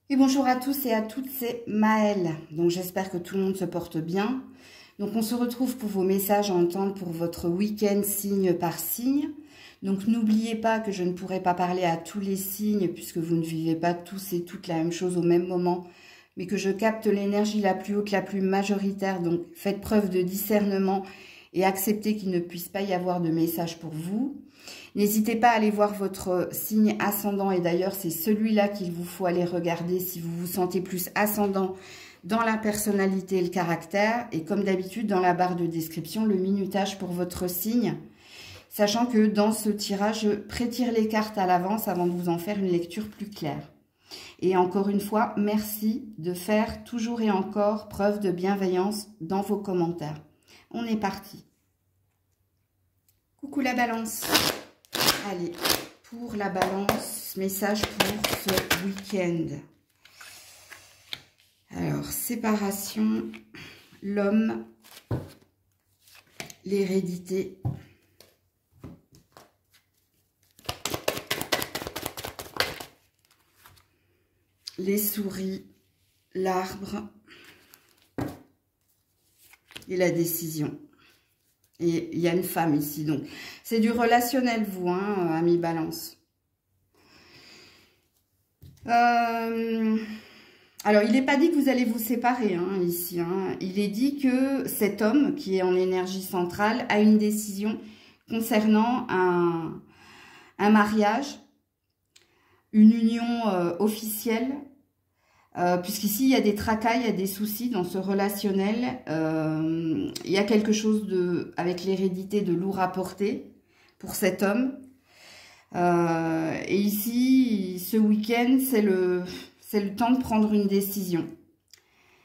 Et bonjour à tous et à toutes, c'est Maëlle. Donc j'espère que tout le monde se porte bien. Donc on se retrouve pour vos messages à entendre pour votre week-end signe par signe. Donc n'oubliez pas que je ne pourrai pas parler à tous les signes puisque vous ne vivez pas tous et toutes la même chose au même moment, mais que je capte l'énergie la plus haute, la plus majoritaire. Donc faites preuve de discernement et acceptez qu'il ne puisse pas y avoir de message pour vous. N'hésitez pas à aller voir votre signe ascendant, et d'ailleurs c'est celui-là qu'il vous faut aller regarder si vous vous sentez plus ascendant dans la personnalité et le caractère. Et comme d'habitude, dans la barre de description, le minutage pour votre signe. Sachant que dans ce tirage, je prétire les cartes à l'avance avant de vous en faire une lecture plus claire. Et encore une fois, merci de faire toujours et encore preuve de bienveillance dans vos commentaires. On est parti. Coucou la balance. Allez, pour la balance, message pour ce week-end. Alors, séparation, l'homme, l'hérédité, les souris, l'arbre et la décision. Et il y a une femme ici, donc c'est du relationnel, vous, hein, amis balance. Alors, il n'est pas dit que vous allez vous séparer, hein, ici. Hein. Il est dit que cet homme, qui est en énergie centrale, a une décision concernant un mariage, une union officielle, puisqu'ici, il y a des tracas, il y a des soucis dans ce relationnel. Il y a quelque chose avec l'hérédité de lourd à porter pour cet homme. Et ici, ce week-end, c'est le temps de prendre une décision.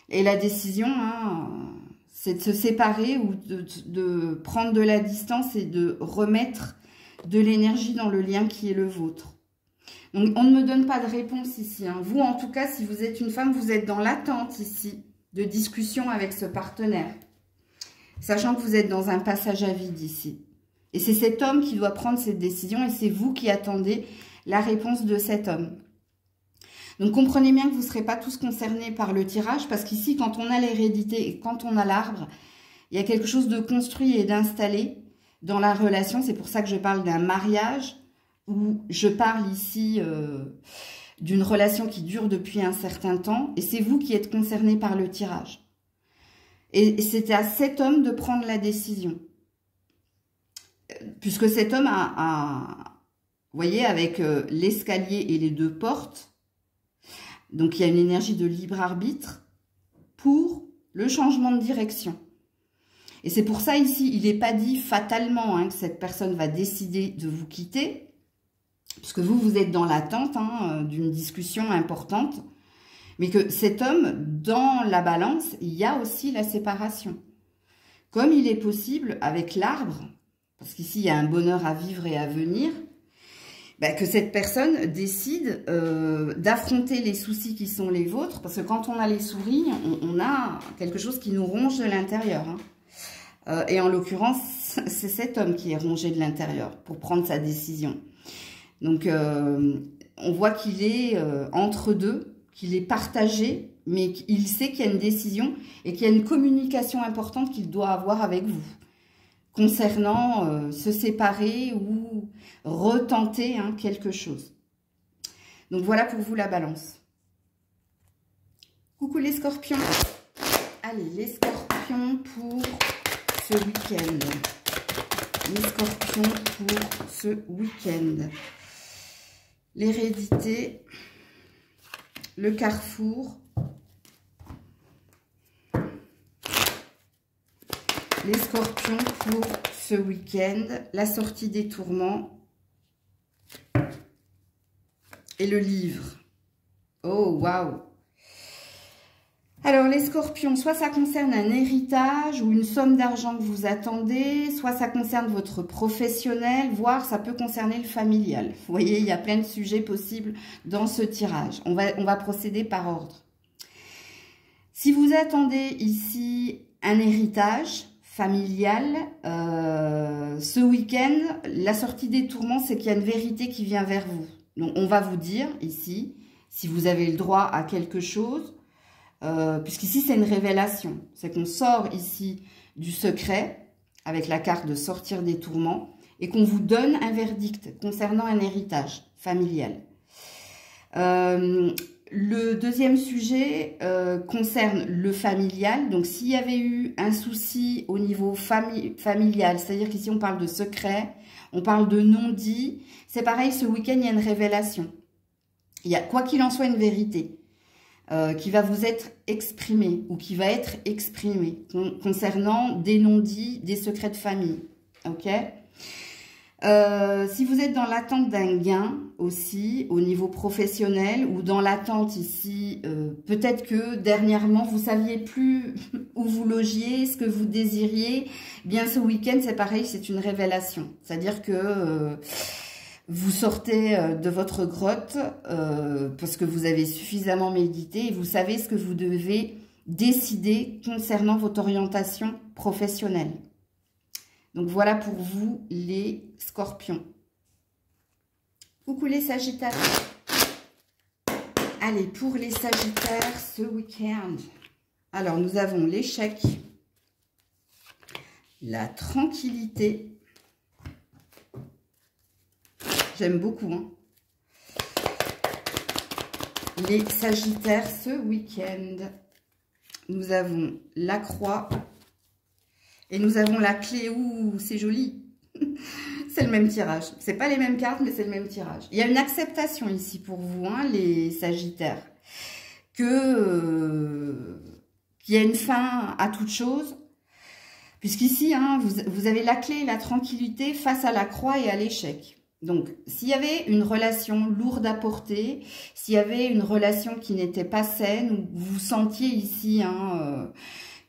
Et la décision, hein, c'est de se séparer ou de prendre de la distance et de remettre de l'énergie dans le lien qui est le vôtre. Donc, on ne me donne pas de réponse ici. Hein. Vous, en tout cas, si vous êtes une femme, vous êtes dans l'attente ici de discussion avec ce partenaire. Sachant que vous êtes dans un passage à vide ici. Et c'est cet homme qui doit prendre cette décision et c'est vous qui attendez la réponse de cet homme. Donc, comprenez bien que vous ne serez pas tous concernés par le tirage parce qu'ici, quand on a l'hérédité et quand on a l'arbre, il y a quelque chose de construit et d'installé dans la relation. C'est pour ça que je parle d'un mariage. Où je parle ici d'une relation qui dure depuis un certain temps, et c'est vous qui êtes concerné par le tirage. Et c'était à cet homme de prendre la décision. Puisque cet homme vous voyez, avec l'escalier et les deux portes, donc il y a une énergie de libre arbitre pour le changement de direction. Et c'est pour ça ici, il n'est pas dit fatalement hein, que cette personne va décider de vous quitter, puisque vous êtes dans l'attente hein, d'une discussion importante, mais que cet homme, dans la balance, il y a aussi la séparation. Comme il est possible avec l'arbre, parce qu'ici il y a un bonheur à vivre et à venir, bah, que cette personne décide d'affronter les soucis qui sont les vôtres, parce que quand on a les souris, on a quelque chose qui nous ronge de l'intérieur. Hein. Et en l'occurrence, c'est cet homme qui est rongé de l'intérieur pour prendre sa décision. Donc, on voit qu'il est entre deux, qu'il est partagé, mais qu'il sait qu'il y a une décision et qu'il y a une communication importante qu'il doit avoir avec vous concernant se séparer ou retenter hein, quelque chose. Donc, voilà pour vous la balance. Coucou les scorpions. Allez, les scorpions pour ce week-end. Les scorpions pour ce week-end. L'hérédité, le carrefour, les scorpions pour ce week-end, la sortie des tourments et le livre. Oh, waouh! Alors, les scorpions, soit ça concerne un héritage ou une somme d'argent que vous attendez, soit ça concerne votre professionnel, voire ça peut concerner le familial. Vous voyez, il y a plein de sujets possibles dans ce tirage. On va procéder par ordre. Si vous attendez ici un héritage familial, ce week-end, la sortie des tourments, c'est qu'il y a une vérité qui vient vers vous. Donc, on va vous dire ici, si vous avez le droit à quelque chose, puisqu'ici c'est une révélation. C'est qu'on sort ici du secret, avec la carte de sortir des tourments, et qu'on vous donne un verdict concernant un héritage familial. Le deuxième sujet concerne le familial. Donc, s'il y avait eu un souci au niveau familial, c'est-à-dire qu'ici, on parle de secret, on parle de non-dit, c'est pareil, ce week-end, il y a une révélation. Il y a, quoi qu'il en soit, une vérité qui va vous être exprimée ou qui va être exprimée concernant des non-dits, des secrets de famille. Ok ? Si vous êtes dans l'attente d'un gain aussi au niveau professionnel ou dans l'attente ici, peut-être que dernièrement vous saviez plus où vous logiez, ce que vous désiriez, bien ce week-end c'est pareil, c'est une révélation. C'est-à-dire que vous sortez de votre grotte parce que vous avez suffisamment médité et vous savez ce que vous devez décider concernant votre orientation professionnelle. Donc, voilà pour vous, les scorpions. Coucou les sagittaires. Allez, pour les sagittaires, ce week-end. Alors, nous avons l'échec, la tranquillité. J'aime beaucoup, hein. Les sagittaires, ce week-end. Nous avons la croix. Et nous avons la clé. Ouh, c'est joli. C'est le même tirage. C'est pas les mêmes cartes, mais c'est le même tirage. Il y a une acceptation ici pour vous, hein, les sagittaires. Qu'il y a une fin à toute chose. Puisqu'ici, hein, vous avez la clé et la tranquillité face à la croix et à l'échec. Donc, s'il y avait une relation lourde à porter, s'il y avait une relation qui n'était pas saine, ou vous sentiez ici...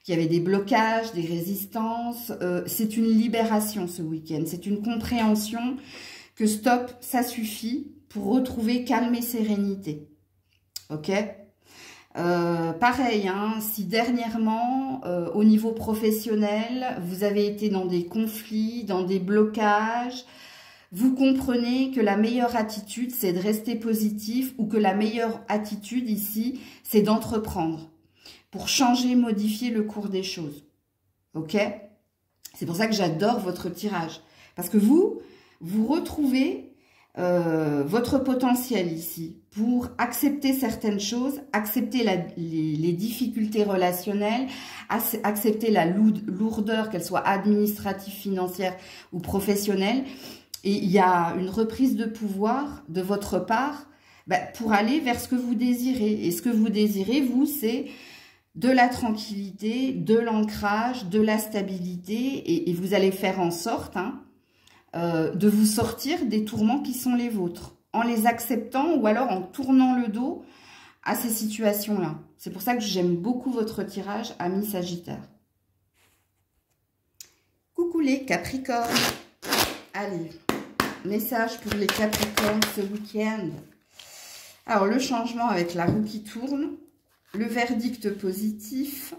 qu'il y avait des blocages, des résistances. C'est une libération ce week-end. C'est une compréhension que stop, ça suffit pour retrouver calme et sérénité. Ok ? Pareil, hein, si dernièrement, au niveau professionnel, vous avez été dans des conflits, dans des blocages, vous comprenez que la meilleure attitude, c'est de rester positif ou que la meilleure attitude ici, c'est d'entreprendre pour changer, modifier le cours des choses. Ok? C'est pour ça que j'adore votre tirage. Parce que vous retrouvez votre potentiel ici pour accepter certaines choses, accepter les difficultés relationnelles, accepter la lourdeur, qu'elle soit administrative, financière ou professionnelle. Et il y a une reprise de pouvoir de votre part pour aller vers ce que vous désirez. Et ce que vous désirez, vous, c'est de la tranquillité, de l'ancrage, de la stabilité, et vous allez faire en sorte de vous sortir des tourments qui sont les vôtres, en les acceptant ou alors en tournant le dos à ces situations-là. C'est pour ça que j'aime beaucoup votre tirage, ami Sagittaire. Coucou les Capricornes. Allez, message pour les Capricornes ce week-end. Alors, le changement avec la roue qui tourne. Le verdict positif.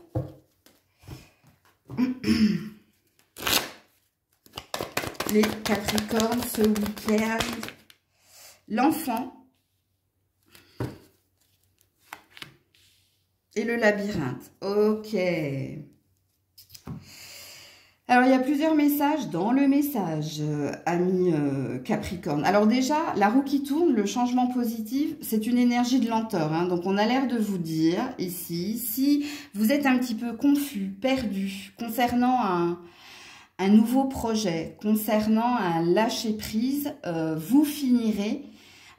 Les Capricornes ce week-end. L'enfant. Et le labyrinthe. Ok. Alors, il y a plusieurs messages dans le message, amis Capricorne. Alors déjà, la roue qui tourne, le changement positif, c'est une énergie de lenteur. Hein. Donc, on a l'air de vous dire ici, si vous êtes un petit peu confus, perdu, concernant un nouveau projet, concernant un lâcher-prise, vous finirez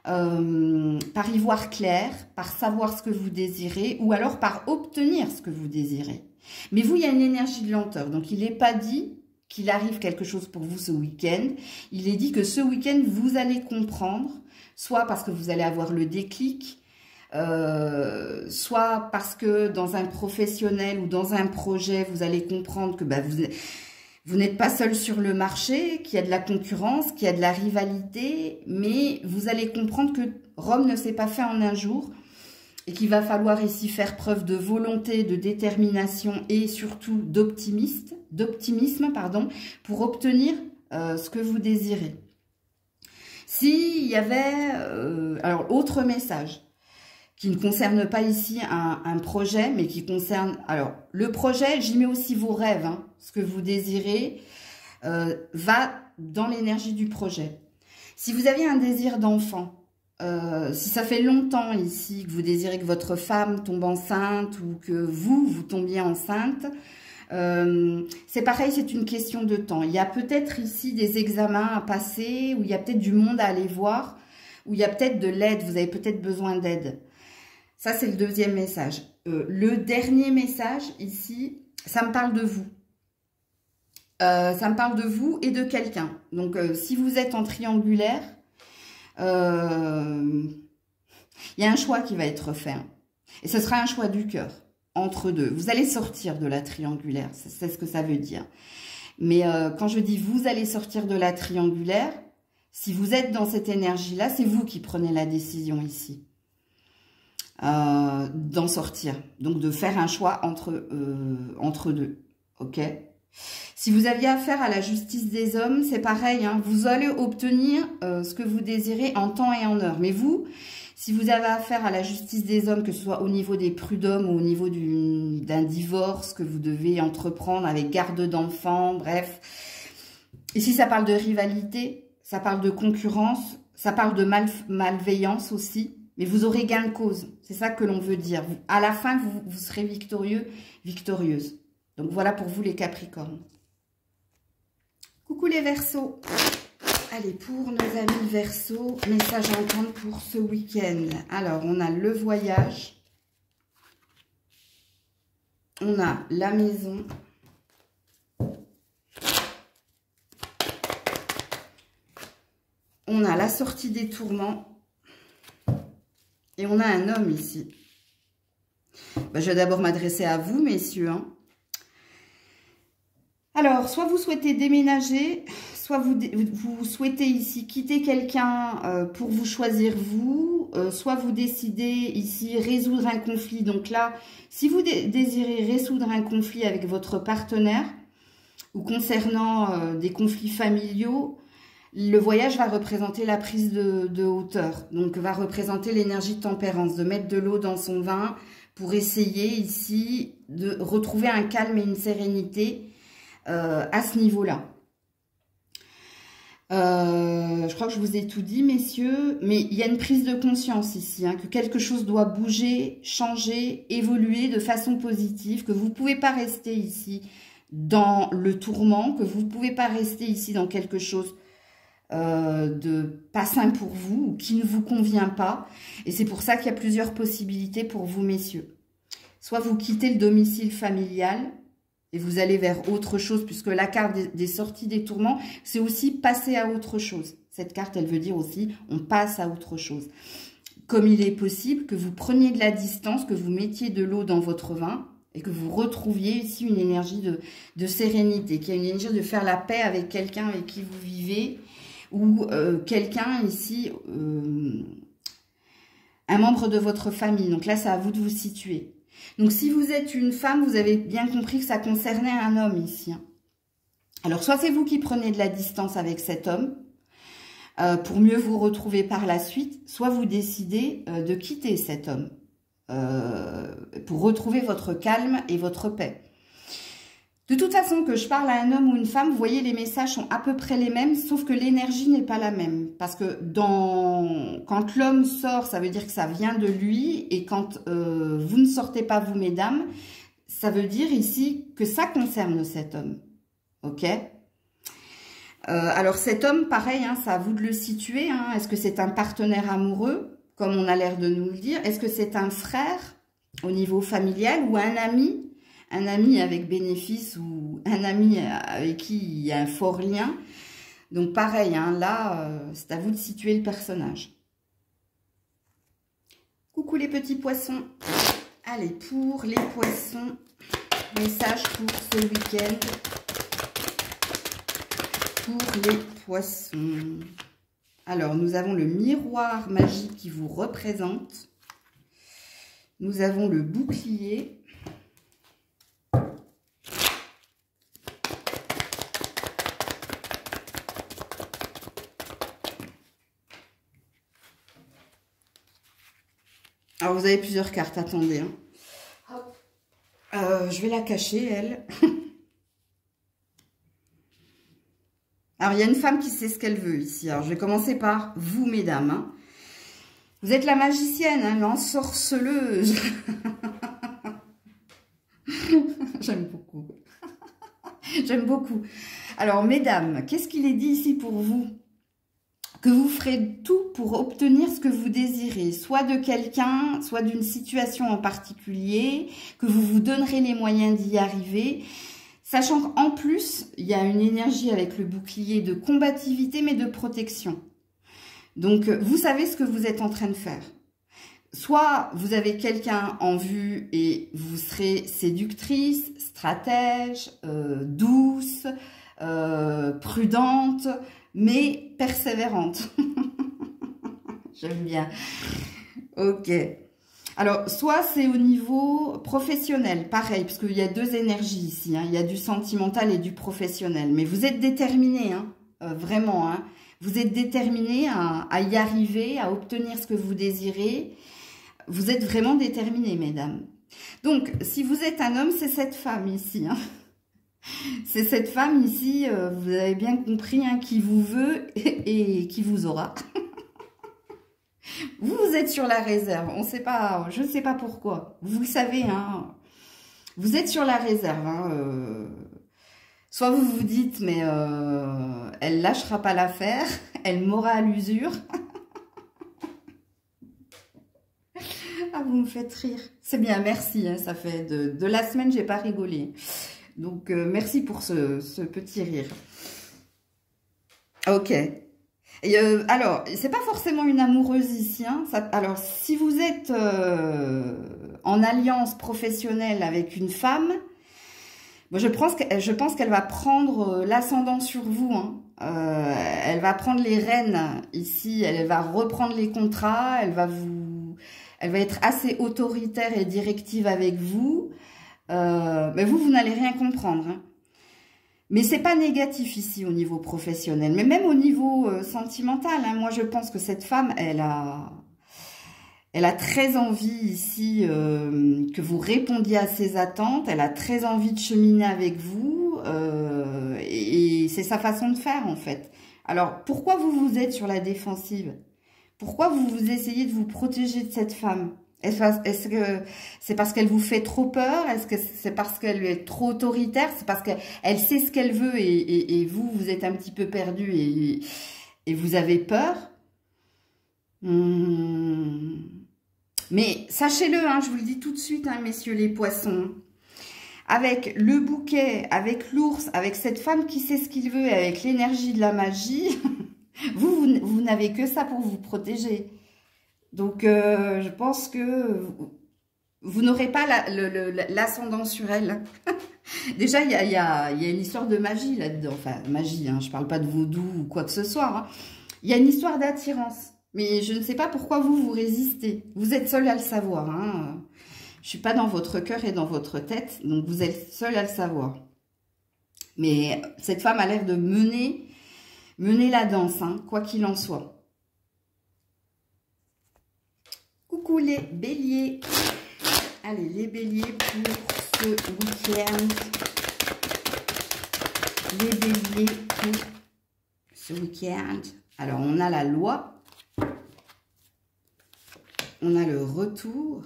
par y voir clair, par savoir ce que vous désirez, ou alors par obtenir ce que vous désirez. Mais vous, il y a une énergie de lenteur. Donc, il n'est pas dit qu'il arrive quelque chose pour vous ce week-end. Il est dit que ce week-end, vous allez comprendre, soit parce que vous allez avoir le déclic, soit parce que dans un professionnel ou dans un projet, vous allez comprendre que vous n'êtes pas seul sur le marché, qu'il y a de la concurrence, qu'il y a de la rivalité, mais vous allez comprendre que Rome ne s'est pas fait en un jour, et qu'il va falloir ici faire preuve de volonté, de détermination et surtout d'optimisme, pour obtenir ce que vous désirez. S'il y avait... alors, autre message. qui ne concerne pas ici un projet, mais qui concerne... Alors, le projet, j'y mets aussi vos rêves, hein, ce que vous désirez, va dans l'énergie du projet. Si vous avez un désir d'enfant, si ça fait longtemps ici que vous désirez que votre femme tombe enceinte ou que vous tombiez enceinte, c'est pareil, c'est une question de temps. Il y a peut-être ici des examens à passer, ou il y a peut-être du monde à aller voir, ou il y a peut-être de l'aide, vous avez peut-être besoin d'aide. Ça, c'est le deuxième message. Le dernier message ici, ça me parle de vous. Ça me parle de vous et de quelqu'un. Donc, si vous êtes en triangulaire, il y a un choix qui va être fait. Et ce sera un choix du cœur, entre deux. Vous allez sortir de la triangulaire, c'est ce que ça veut dire. Mais quand je dis vous allez sortir de la triangulaire, si vous êtes dans cette énergie-là, c'est vous qui prenez la décision ici. D'en sortir. Donc, de faire un choix entre deux. Ok ? Si vous aviez affaire à la justice des hommes, c'est pareil, hein, vous allez obtenir ce que vous désirez en temps et en heure. Mais vous, si vous avez affaire à la justice des hommes, que ce soit au niveau des prud'hommes ou au niveau d'un divorce que vous devez entreprendre avec garde d'enfants, bref. Ici, ça parle de rivalité, ça parle de concurrence, ça parle de malveillance aussi. Mais vous aurez gain de cause, c'est ça que l'on veut dire. À la fin, vous serez victorieux, victorieuse. Donc, voilà pour vous les Capricornes. Coucou les Verseaux. Allez, pour nos amis Verseaux, message à entendre pour ce week-end. Alors, on a le voyage. On a la maison. On a la sortie des tourments. Et on a un homme ici. Ben, je vais d'abord m'adresser à vous, messieurs, hein. Alors, soit vous souhaitez déménager, soit vous souhaitez ici quitter quelqu'un pour vous choisir vous, soit vous décidez ici résoudre un conflit. Donc là, si vous désirez résoudre un conflit avec votre partenaire ou concernant des conflits familiaux, le voyage va représenter la prise de hauteur. Donc, va représenter l'énergie de tempérance, de mettre de l'eau dans son vin pour essayer ici de retrouver un calme et une sérénité à ce niveau-là. Je crois que je vous ai tout dit, messieurs, mais il y a une prise de conscience ici, hein, que quelque chose doit bouger, changer, évoluer de façon positive, que vous ne pouvez pas rester ici dans le tourment, que vous ne pouvez pas rester ici dans quelque chose de pas sain pour vous ou qui ne vous convient pas. Et c'est pour ça qu'il y a plusieurs possibilités pour vous, messieurs. Soit vous quittez le domicile familial, et vous allez vers autre chose, puisque la carte des sorties des tourments, c'est aussi passer à autre chose. Cette carte, elle veut dire aussi, on passe à autre chose. Comme il est possible que vous preniez de la distance, que vous mettiez de l'eau dans votre vin, et que vous retrouviez ici une énergie de sérénité, qu'il y a une énergie de faire la paix avec quelqu'un avec qui vous vivez, ou quelqu'un ici, un membre de votre famille. Donc là, c'est à vous de vous situer. Donc, si vous êtes une femme, vous avez bien compris que ça concernait un homme ici. Alors, soit c'est vous qui prenez de la distance avec cet homme pour mieux vous retrouver par la suite, soit vous décidez de quitter cet homme pour retrouver votre calme et votre paix. De toute façon, que je parle à un homme ou une femme, vous voyez, les messages sont à peu près les mêmes, sauf que l'énergie n'est pas la même. Parce que quand l'homme sort, ça veut dire que ça vient de lui, et quand vous ne sortez pas, vous, mesdames, ça veut dire ici que ça concerne cet homme. Ok ? Alors, cet homme, pareil, hein, c'est à vous de le situer. Hein. Est-ce que c'est un partenaire amoureux, comme on a l'air de nous le dire? Est-ce que c'est un frère au niveau familial ou un ami? Un ami avec bénéfice ou un ami avec qui il y a un fort lien. Donc pareil, hein, là, c'est à vous de situer le personnage. Coucou les petits poissons. Allez, pour les poissons, message pour ce week-end. Pour les poissons. Alors, nous avons le miroir magique qui vous représente. Nous avons le bouclier. Alors, vous avez plusieurs cartes, attendez. Hein. Je vais la cacher, elle. Alors, il y a une femme qui sait ce qu'elle veut ici. Alors, je vais commencer par vous, mesdames. Hein. Vous êtes la magicienne, hein, l'ensorceleuse. J'aime beaucoup. J'aime beaucoup. Alors, mesdames, qu'est-ce qu'il est dit ici pour vous? Que vous ferez tout pour obtenir ce que vous désirez, soit de quelqu'un, soit d'une situation en particulier, que vous vous donnerez les moyens d'y arriver, sachant qu'en plus, il y a une énergie avec le bouclier de combativité, mais de protection. Donc, vous savez ce que vous êtes en train de faire. Soit vous avez quelqu'un en vue et vous serez séductrice, stratège, douce, prudente, mais persévérante. J'aime bien. Ok. Alors, soit c'est au niveau professionnel, pareil, parce qu'il y a deux énergies ici. Hein, il y a du sentimental et du professionnel. Mais vous êtes déterminés, hein, vraiment. Hein, vous êtes déterminés à y arriver, à obtenir ce que vous désirez. Vous êtes vraiment déterminés, mesdames. Donc, si vous êtes un homme, c'est cette femme ici. Hein. C'est cette femme ici, vous avez bien compris, hein, qui vous veut et qui vous aura. Vous êtes sur la réserve. On sait pas, je ne sais pas pourquoi. Vous le savez, hein. Vous êtes sur la réserve. Hein, soit vous vous dites, mais elle lâchera pas l'affaire, elle m'aura à l'usure. Ah, vous me faites rire. C'est bien, merci. Hein, ça fait de la semaine, j'ai pas rigolé. Donc, merci pour ce petit rire. Ok. Et, alors, c'est pas forcément une amoureuse ici. Hein, alors, si vous êtes en alliance professionnelle avec une femme, bon, je pense qu'elle va prendre l'ascendant sur vous. Hein. Elle va prendre les rênes ici. Elle va reprendre les contrats. Elle va être assez autoritaire et directive avec vous. Mais vous n'allez rien comprendre. Hein. Mais c'est pas négatif ici au niveau professionnel. Mais même au niveau sentimental, hein, moi je pense que cette femme, elle a très envie ici que vous répondiez à ses attentes. Elle a très envie de cheminer avec vous. Et c'est sa façon de faire en fait. Alors pourquoi vous êtes sur la défensive? Pourquoi vous essayez de vous protéger de cette femme? Est-ce que c'est parce qu'elle vous fait trop peur? Est-ce que c'est parce qu'elle est trop autoritaire? C'est parce qu'elle sait ce qu'elle veut et vous êtes un petit peu perdu et vous avez peur? Mais sachez-le, hein, je vous le dis tout de suite, hein, messieurs les poissons, avec le bouquet, avec l'ours, avec cette femme qui sait ce qu'il veut et avec l'énergie de la magie, vous n'avez que ça pour vous protéger. Donc, je pense que vous n'aurez pas l'ascendant sur elle. Déjà, il y a une histoire de magie là-dedans. Enfin, magie, hein, je ne parle pas de vaudou ou quoi que ce soit. Hein. Il y a une histoire d'attirance. Mais je ne sais pas pourquoi vous résistez. Vous êtes seul à le savoir. Hein. Je ne suis pas dans votre cœur et dans votre tête. Donc, vous êtes seul à le savoir. Mais cette femme a l'air de mener la danse, hein, quoi qu'il en soit. Coucou les béliers. Allez, les béliers pour ce week-end. Les béliers pour ce week-end. Alors, on a la loi. On a le retour.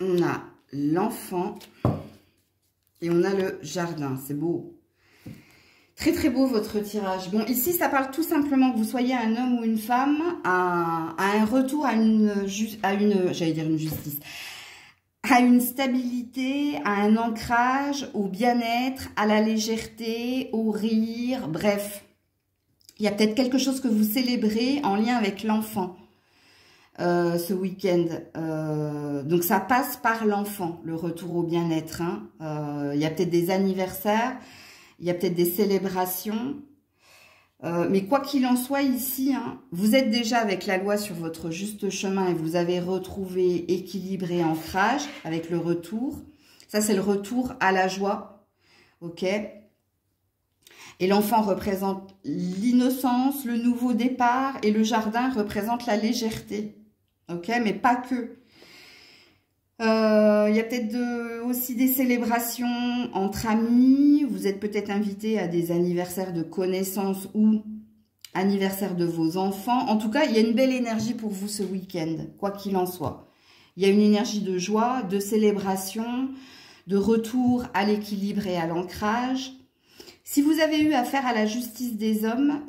On a l'enfant. Et on a le jardin. C'est beau. Très très beau votre tirage. Bon, ici ça parle tout simplement que vous soyez un homme ou une femme, à un retour à j'allais dire une justice, à une stabilité, à un ancrage, au bien-être, à la légèreté, au rire, bref. Il y a peut-être quelque chose que vous célébrez en lien avec l'enfant ce week-end. Donc ça passe par l'enfant, le retour au bien-être. Hein. Il y a peut-être des anniversaires. Il y a peut-être des célébrations. Mais quoi qu'il en soit ici, hein, vous êtes déjà avec la loi sur votre juste chemin et vous avez retrouvé équilibre et ancrage avec le retour. Ça, c'est le retour à la joie. Ok. Et l'enfant représente l'innocence, le nouveau départ, et le jardin représente la légèreté. Ok, mais pas que. Il y a peut-être aussi des célébrations entre amis. Vous êtes peut-être invité à des anniversaires de connaissances ou anniversaires de vos enfants. En tout cas, il y a une belle énergie pour vous ce week-end, quoi qu'il en soit. Il y a une énergie de joie, de célébration, de retour à l'équilibre et à l'ancrage. Si vous avez eu affaire à la justice des hommes,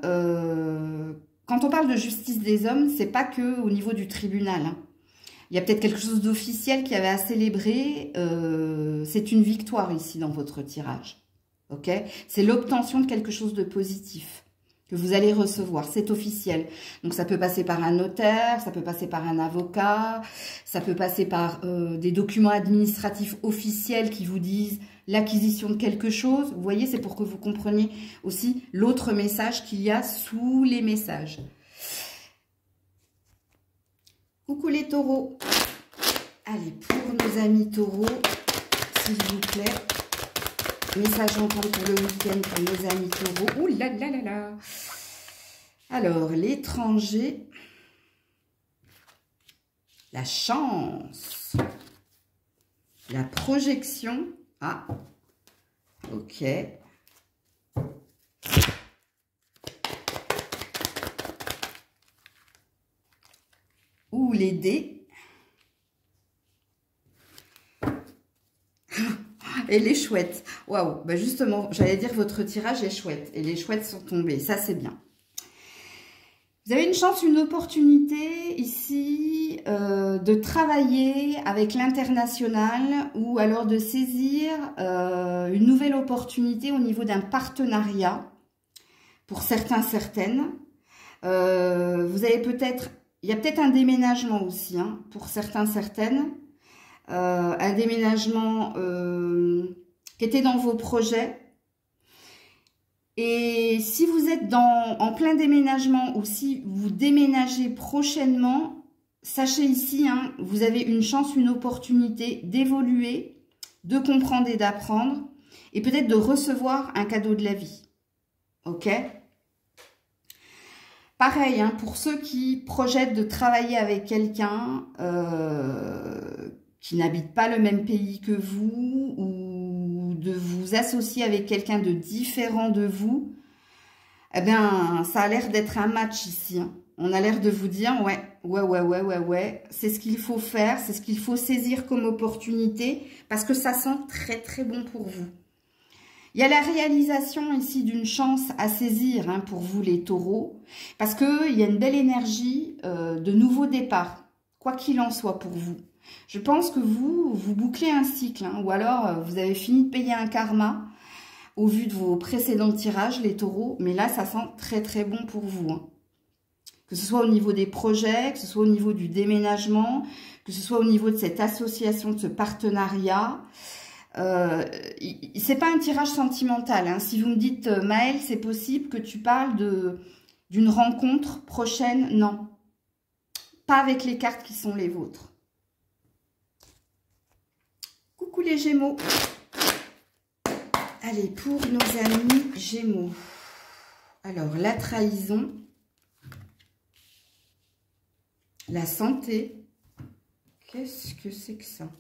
quand on parle de justice des hommes, c'est pas que au niveau du tribunal, hein. Il y a peut-être quelque chose d'officiel qui avait à célébrer. C'est une victoire ici dans votre tirage. Ok, c'est l'obtention de quelque chose de positif que vous allez recevoir. C'est officiel. Donc ça peut passer par un notaire, ça peut passer par un avocat, ça peut passer par des documents administratifs officiels qui vous disent l'acquisition de quelque chose. Vous voyez, c'est pour que vous compreniez aussi l'autre message qu'il y a sous les messages. Coucou les taureaux. Allez, pour nos amis taureaux, s'il vous plaît, message entendu pour le week-end pour nos amis taureaux. Ouh là là là là. Alors, l'étranger, la chance, la projection. Ah, ok. Ou les dés. Et les chouettes. Waouh, bah justement, j'allais dire votre tirage est chouette. Et les chouettes sont tombées, ça c'est bien. Vous avez une chance, une opportunité ici de travailler avec l'international ou alors de saisir une nouvelle opportunité au niveau d'un partenariat pour certains, certaines. Vous avez peut-être... Il y a peut-être un déménagement aussi, hein, pour certains, certaines. Un déménagement qui était dans vos projets. Et si vous êtes en plein déménagement ou si vous déménagez prochainement, sachez ici, hein, vous avez une chance, une opportunité d'évoluer, de comprendre et d'apprendre. Et peut-être de recevoir un cadeau de la vie. Ok ? Pareil, hein, pour ceux qui projettent de travailler avec quelqu'un qui n'habite pas le même pays que vous ou de vous associer avec quelqu'un de différent de vous, eh bien, ça a l'air d'être un match ici. Hein. On a l'air de vous dire, ouais, c'est ce qu'il faut faire, c'est ce qu'il faut saisir comme opportunité parce que ça sent très, très bon pour vous. Il y a la réalisation ici d'une chance à saisir, hein, pour vous les taureaux, parce qu'il y a une belle énergie de nouveau départ, quoi qu'il en soit pour vous. Je pense que vous bouclez un cycle, hein, ou alors vous avez fini de payer un karma au vu de vos précédents tirages, les taureaux, mais là, ça sent très très bon pour vous. Hein. Que ce soit au niveau des projets, que ce soit au niveau du déménagement, que ce soit au niveau de cette association, de ce partenariat... c'est pas un tirage sentimental. Hein. Si vous me dites, Maëlle, c'est possible que tu parles d'une rencontre prochaine, non. Pas avec les cartes qui sont les vôtres. Coucou les Gémeaux. Allez, pour nos amis Gémeaux. Alors, la trahison, la santé. Qu'est-ce que c'est que ça ?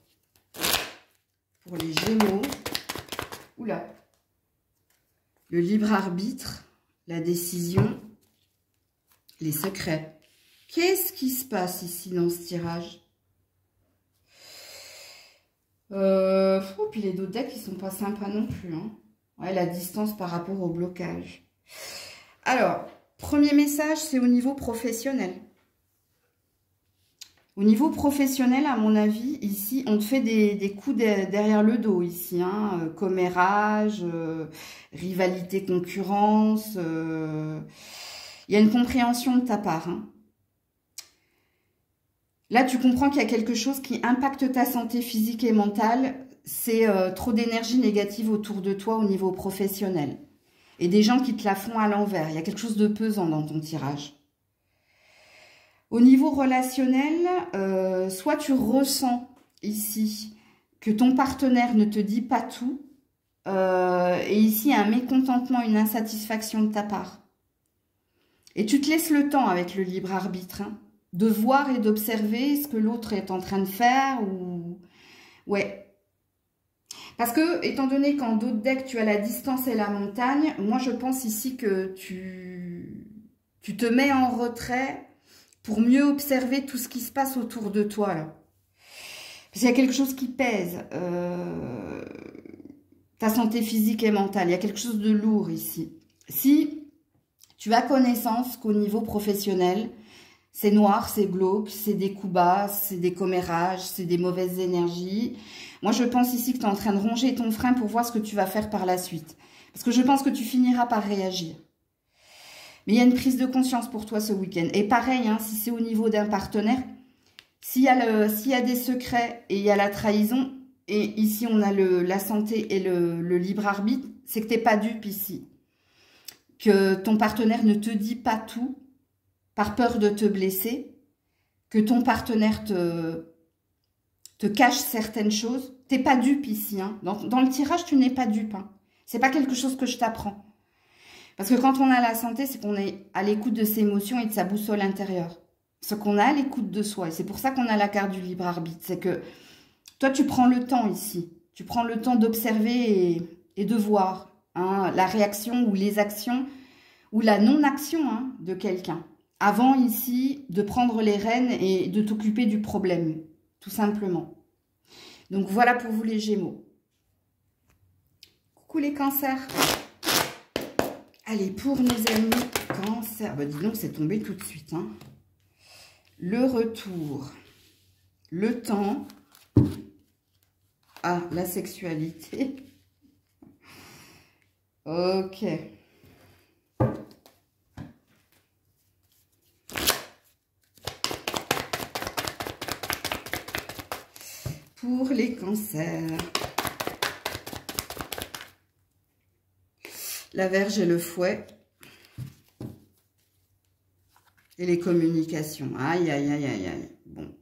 Pour les Gémeaux, oula, le libre arbitre, la décision, les secrets. Qu'est-ce qui se passe ici dans ce tirage? Puis les deux decks, ils sont pas sympas non plus. Hein. Ouais, la distance par rapport au blocage. Alors, premier message, c'est au niveau professionnel. Au niveau professionnel, à mon avis, ici, on te fait des coups derrière le dos, ici. Hein, commérage, rivalité, concurrence. Il y a une compréhension de ta part. Hein. Là, tu comprends qu'il y a quelque chose qui impacte ta santé physique et mentale. C'est trop d'énergie négative autour de toi au niveau professionnel. Et des gens qui te la font à l'envers. Il y a quelque chose de pesant dans ton tirage. Au niveau relationnel, soit tu ressens ici que ton partenaire ne te dit pas tout, Et ici, il y a un mécontentement, une insatisfaction de ta part. Et tu te laisses le temps avec le libre arbitre, hein, de voir et d'observer ce que l'autre est en train de faire. Ou... Ouais. Parce que, étant donné qu'en d'autres decks, tu as la distance et la montagne, moi, je pense ici que tu te mets en retrait pour mieux observer tout ce qui se passe autour de toi, là. Parce qu'il y a quelque chose qui pèse. Ta santé physique et mentale. Il y a quelque chose de lourd ici. Si tu as connaissance qu'au niveau professionnel, c'est noir, c'est glauque, c'est des coups bas, c'est des commérages, c'est des mauvaises énergies. Moi, je pense ici que tu es en train de ronger ton frein pour voir ce que tu vas faire par la suite. Parce que je pense que tu finiras par réagir. Mais il y a une prise de conscience pour toi ce week-end. Et pareil, hein, si c'est au niveau d'un partenaire, s'il y a des secrets et il y a la trahison, et ici on a la santé et le libre arbitre, c'est que tu n'es pas dupe ici. Que ton partenaire ne te dit pas tout par peur de te blesser, que ton partenaire te cache certaines choses. Tu n'es pas dupe ici. Hein. Dans le tirage, tu n'es pas dupe. Hein. Ce n'est pas quelque chose que je t'apprends. Parce que quand on a la santé, c'est qu'on est à l'écoute de ses émotions et de sa boussole intérieure. Ce qu'on a à l'écoute de soi. Et c'est pour ça qu'on a la carte du libre arbitre. C'est que toi, tu prends le temps ici. Tu prends le temps d'observer et de voir hein, la réaction ou les actions ou la non-action hein, de quelqu'un. Avant ici de prendre les rênes et de t'occuper du problème. Tout simplement. Donc voilà pour vous les Gémeaux. Coucou les cancers. Allez, pour nos amis cancer. Bah dis donc, c'est tombé tout de suite. Hein. Le retour. Le temps. Ah, la sexualité. Ok. Pour les cancers. La Vierge et le fouet. Et les communications. Aïe, aïe, aïe, aïe, aïe. Bon.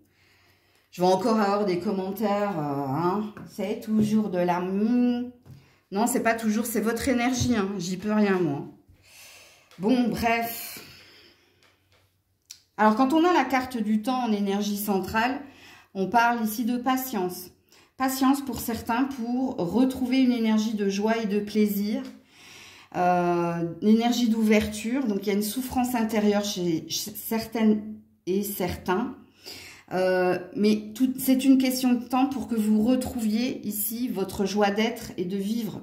Je vais encore avoir des commentaires. Hein. C'est toujours de l'amour. Non, c'est pas toujours. C'est votre énergie. Hein. J'y peux rien, moi. Bon, bref. Alors, quand on a la carte du temps en énergie centrale, on parle ici de patience. Patience pour certains pour retrouver une énergie de joie et de plaisir. Une énergie d'ouverture. Donc, il y a une souffrance intérieure chez certaines et certains. Mais c'est une question de temps pour que vous retrouviez ici votre joie d'être et de vivre.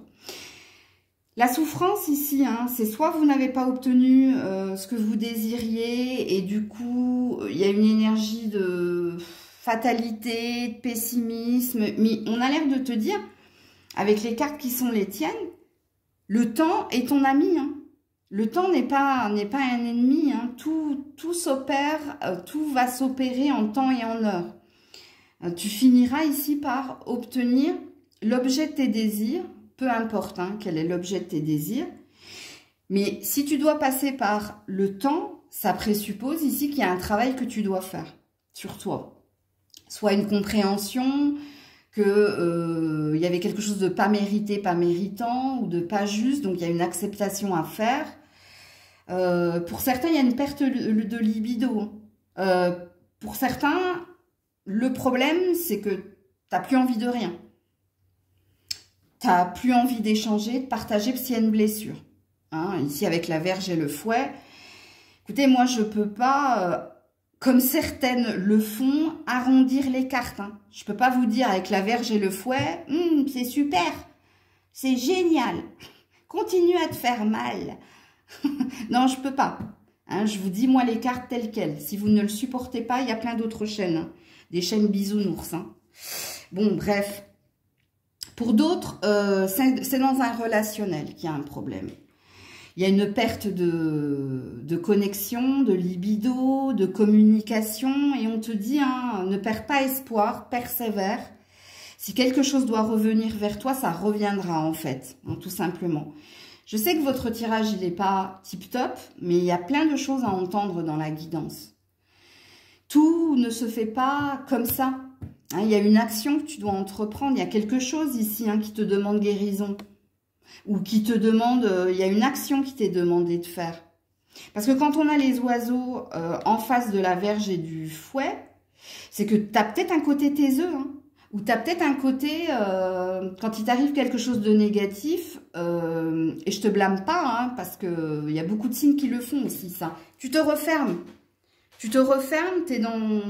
La souffrance ici, hein, c'est soit vous n'avez pas obtenu ce que vous désiriez et du coup, il y a une énergie de fatalité, de pessimisme. Mais on a l'air de te dire, avec les cartes qui sont les tiennes, le temps est ton ami. Hein. Le temps n'est pas un ennemi. Hein. Tout s'opère, tout va s'opérer en temps et en heure. Tu finiras ici par obtenir l'objet de tes désirs, peu importe hein, quel est l'objet de tes désirs. Mais si tu dois passer par le temps, ça présuppose ici qu'il y a un travail que tu dois faire sur toi. Soit une compréhension que y avait quelque chose de pas mérité, pas méritant, ou de pas juste, donc il y a une acceptation à faire. Pour certains, il y a une perte de libido. Pour certains, le problème, c'est que tu n'as plus envie de rien. Tu n'as plus envie d'échanger, de partager, parce qu'il y a une blessure. Hein, ici, avec la Vierge et le fouet. Écoutez, moi, je ne peux pas... comme certaines le font, arrondir les cartes. Hein. Je ne peux pas vous dire avec la Vierge et le fouet, c'est super, c'est génial, continue à te faire mal. Non, je ne peux pas. Hein, je vous dis, moi, les cartes telles quelles. Si vous ne le supportez pas, il y a plein d'autres chaînes. Hein. Des chaînes bisounours. Hein. Bon, bref. Pour d'autres, c'est dans un relationnel qu'il y a un problème. Il y a une perte de connexion, de libido, de communication. Et on te dit, hein, ne perds pas espoir, persévère. Si quelque chose doit revenir vers toi, ça reviendra en fait, hein, tout simplement. Je sais que votre tirage, il n'est pas tip-top, mais il y a plein de choses à entendre dans la guidance. Tout ne se fait pas comme ça. Hein, il y a une action que tu dois entreprendre. Il y a quelque chose ici hein, qui te demande guérison. ou qui te demande, il y a une action qui t'est demandée de faire. Parce que quand on a les oiseaux en face de la verge et du fouet, c'est que tu as peut-être un côté taiseux, hein, ou tu as peut-être un côté, quand il t'arrive quelque chose de négatif, et je te blâme pas, hein, parce qu'il y a beaucoup de signes qui le font aussi, ça. Tu te refermes. Tu te refermes, t'es dans...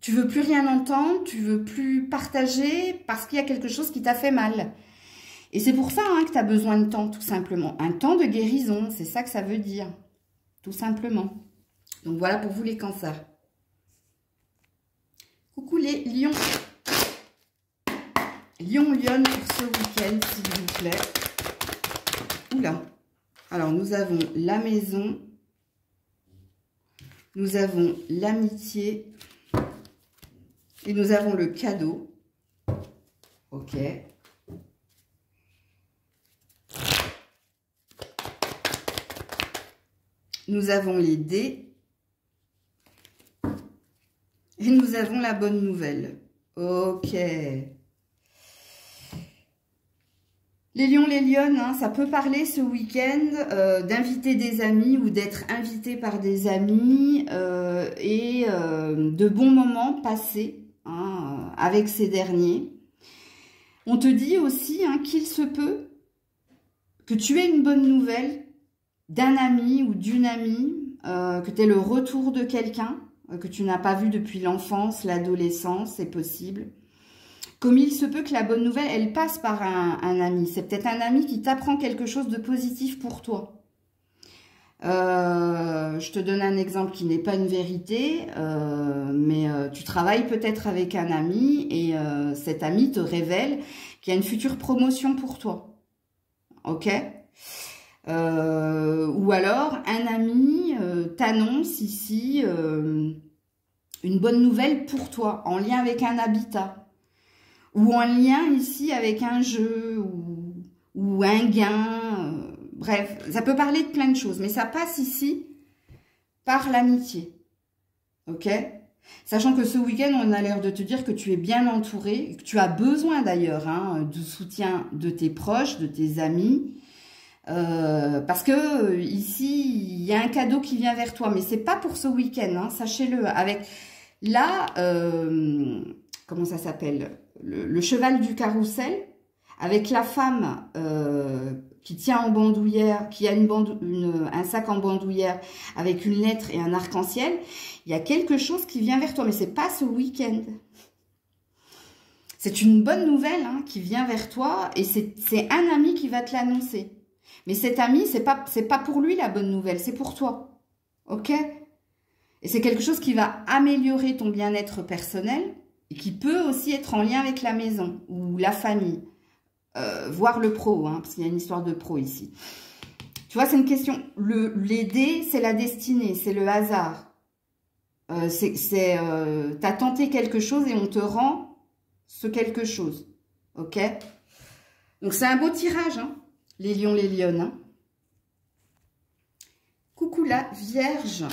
Tu veux plus rien entendre, tu veux plus partager, parce qu'il y a quelque chose qui t'a fait mal. Et c'est pour ça hein, que tu as besoin de temps, tout simplement. Un temps de guérison, c'est ça que ça veut dire. Tout simplement. Donc voilà pour vous les cancers. Coucou les lions. Lion, lionne pour ce week-end, s'il vous plaît. Oula. Alors, nous avons la maison. Nous avons l'amitié. Et nous avons le cadeau. Ok. Nous avons les dés. Et nous avons la bonne nouvelle. Ok. Les lions, les lionnes, hein, ça peut parler ce week-end d'inviter des amis ou d'être invité par des amis et de bons moments passés hein, avec ces derniers. On te dit aussi hein, qu'il se peut que tu aies une bonne nouvelle d'un ami ou d'une amie, que tu aies le retour de quelqu'un que tu n'as pas vu depuis l'enfance, l'adolescence, c'est possible. Comme il se peut que la bonne nouvelle, elle passe par un ami. C'est peut-être un ami qui t'apprend quelque chose de positif pour toi. Je te donne un exemple qui n'est pas une vérité, mais tu travailles peut-être avec un ami et cet ami te révèle qu'il y a une future promotion pour toi. Ok ? Ou alors, un ami t'annonce ici une bonne nouvelle pour toi, en lien avec un habitat. Ou en lien ici avec un jeu ou un gain. Bref, ça peut parler de plein de choses. Mais ça passe ici par l'amitié. Ok ? Sachant que ce week-end, on a l'air de te dire que tu es bien entouré. Que tu as besoin d'ailleurs hein, du soutien de tes proches, de tes amis. Parce que ici, il y a un cadeau qui vient vers toi. Mais c'est pas pour ce week-end, hein, sachez-le. Avec là, comment ça s'appelle ? Le cheval du carrousel, avec la femme qui tient en bandoulière, qui a un sac en bandoulière avec une lettre et un arc-en-ciel, il y a quelque chose qui vient vers toi, mais c'est pas ce week-end. C'est une bonne nouvelle hein, qui vient vers toi et c'est un ami qui va te l'annoncer. Mais cet ami, c'est pas pour lui la bonne nouvelle, c'est pour toi. Ok ? Et c'est quelque chose qui va améliorer ton bien-être personnel, et qui peut aussi être en lien avec la maison ou la famille, voire le pro, hein, parce qu'il y a une histoire de pro ici. Tu vois, c'est une question. Les dés, c'est la destinée, c'est le hasard. T'as tenté quelque chose et on te rend ce quelque chose. Ok ? Donc, c'est un beau tirage, hein, les lions, les lionnes. Hein. Coucou la Vierge.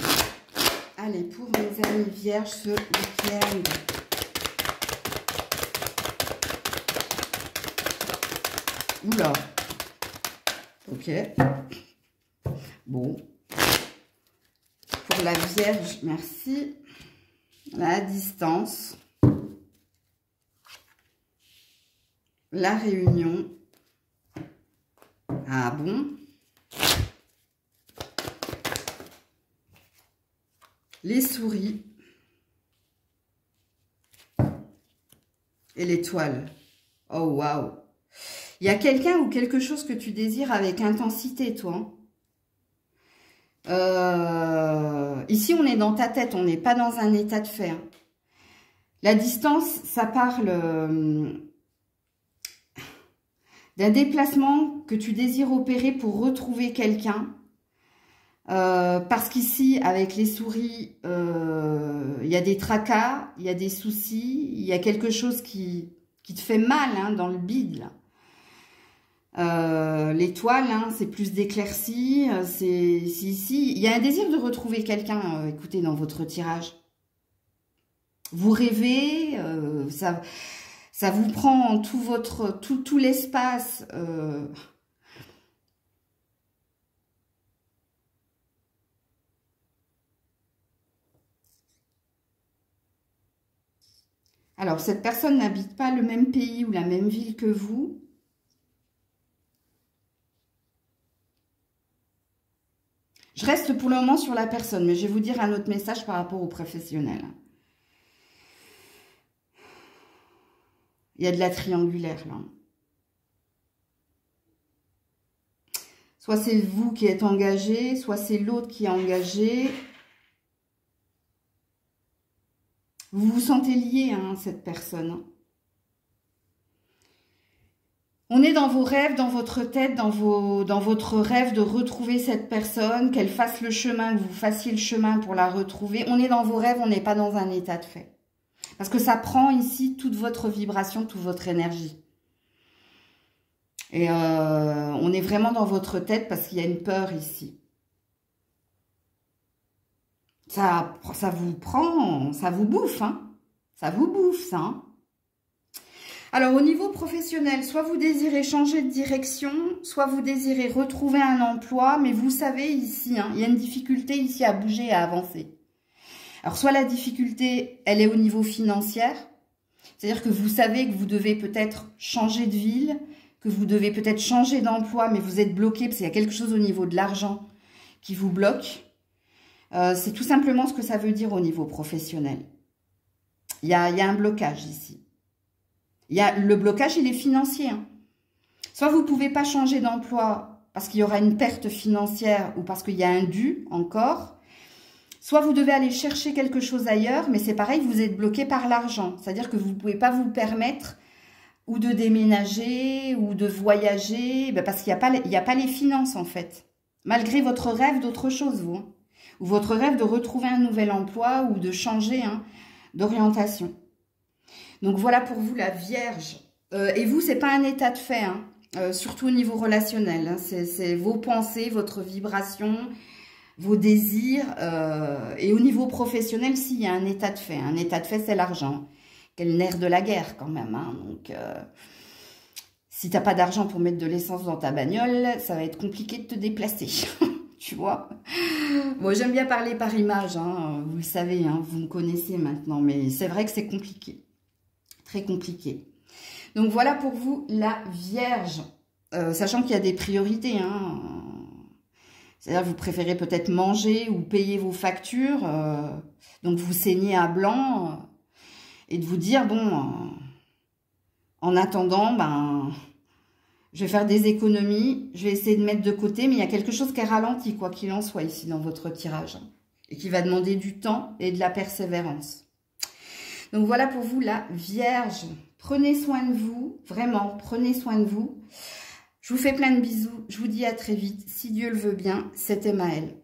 Allez, pour mes amis Vierges ce week-end. Oula. Ok. Bon. Pour la Vierge, merci. La distance. La réunion. Ah bon? Les souris. Et l'étoile. Oh, waouh. Il y a quelqu'un ou quelque chose que tu désires avec intensité, toi. Ici, on est dans ta tête, on n'est pas dans un état de fait. Hein. La distance, ça parle d'un déplacement que tu désires opérer pour retrouver quelqu'un. Parce qu'ici, avec les souris, il y a des tracas, il y a des soucis, il y a quelque chose qui te fait mal hein, dans le bide, là. L'étoile, hein, c'est plus d'éclaircie. C'est ici. Il y a un désir de retrouver quelqu'un, écoutez, dans votre tirage. Vous rêvez, ça vous prend tout l'espace Alors, cette personne n'habite pas le même pays ou la même ville que vous. Je reste pour le moment sur la personne, mais je vais vous dire un autre message par rapport au professionnel. Il y a de la triangulaire, là. Soit c'est vous qui êtes engagé, soit c'est l'autre qui est engagé. Vous vous sentez lié à cette personne. On est dans vos rêves, dans votre tête, dans votre rêve de retrouver cette personne, qu'elle fasse le chemin, que vous fassiez le chemin pour la retrouver. On est dans vos rêves, on n'est pas dans un état de fait. Parce que ça prend ici toute votre vibration, toute votre énergie. Et on est vraiment dans votre tête parce qu'il y a une peur ici. Ça vous prend, ça vous bouffe, hein. Ça vous bouffe, ça, hein. Alors, au niveau professionnel, soit vous désirez changer de direction, soit vous désirez retrouver un emploi, mais vous savez ici, hein, il y a une difficulté ici à bouger et à avancer. Alors, soit la difficulté, elle est au niveau financier, c'est-à-dire que vous savez que vous devez peut-être changer de ville, que vous devez peut-être changer d'emploi, mais vous êtes bloqué parce qu'il y a quelque chose au niveau de l'argent qui vous bloque. C'est tout simplement ce que ça veut dire au niveau professionnel. Il y a un blocage ici. Le blocage, il est financier. Hein. Soit vous ne pouvez pas changer d'emploi parce qu'il y aura une perte financière ou parce qu'il y a un dû encore. Soit vous devez aller chercher quelque chose ailleurs, mais c'est pareil, vous êtes bloqué par l'argent. C'est-à-dire que vous ne pouvez pas vous permettre ou de déménager ou de voyager parce qu'il n'y a pas les finances en fait. Malgré votre rêve d'autre chose, vous. Hein. Ou votre rêve de retrouver un nouvel emploi ou de changer d'orientation. Donc voilà pour vous la Vierge. Et vous, c'est pas un état de fait, hein, surtout au niveau relationnel. Hein, c'est vos pensées, votre vibration, vos désirs. Et au niveau professionnel, s'il y a un état de fait. Un état de fait, c'est l'argent. Quel nerf de la guerre quand même. Hein, donc, si t'as pas d'argent pour mettre de l'essence dans ta bagnole, ça va être compliqué de te déplacer. Tu vois. Bon, j'aime bien parler par image, hein, vous le savez, hein, vous me connaissez maintenant, mais c'est vrai que c'est compliqué. Très compliqué. Donc voilà pour vous la Vierge, sachant qu'il y a des priorités. Hein. C'est-à-dire que vous préférez peut-être manger ou payer vos factures, donc vous saignez à blanc et de vous dire, bon, en attendant, ben, je vais faire des économies, je vais essayer de mettre de côté, mais il y a quelque chose qui est ralenti, quoi qu'il en soit ici dans votre tirage, hein, et qui va demander du temps et de la persévérance. Donc voilà pour vous la Vierge. Prenez soin de vous, vraiment, prenez soin de vous. Je vous fais plein de bisous. Je vous dis à très vite. Si Dieu le veut bien, c'était Maëlle.